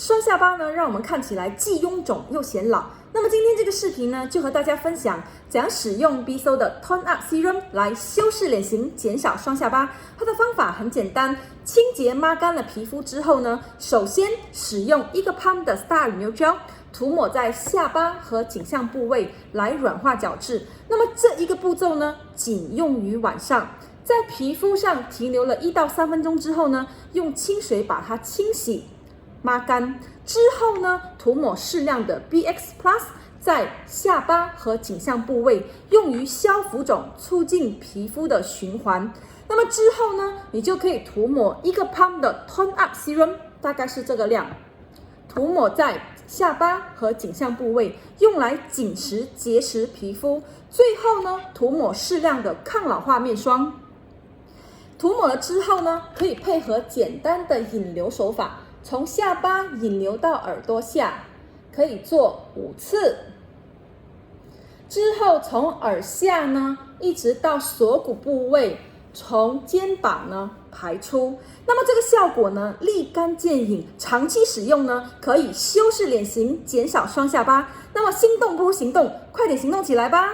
双下巴呢，让我们看起来既臃肿又显老。那么今天这个视频呢，就和大家分享怎样使用 Bisso 的 Tone Up Serum 来修饰脸型，减少双下巴。它的方法很简单，清洁抹干了皮肤之后呢，首先使用1个 pump 的 Star Renew Gel 涂抹在下巴和颈项部位来软化角质。那么这一个步骤呢，仅用于晚上。在皮肤上停留了1到3分钟之后呢，用清水把它清洗抹干之后呢，涂抹适量的 BX Plus 在下巴和颈项部位，用于消浮肿，促进皮肤的循环。那么之后呢，你就可以涂抹1个 pump 的 Tone Up Serum， 大概是这个量，涂抹在下巴和颈项部位，用来紧实结实皮肤。最后呢，涂抹适量的抗老化面霜。涂抹了之后呢，可以配合简单的引流手法，从下巴引流到耳朵下，可以做5次。之后从耳下呢，一直到锁骨部位，从肩膀呢排出。那么这个效果呢，立竿见影，长期使用呢，可以修饰脸型，减少双下巴。那么心动不如行动，快点行动起来吧！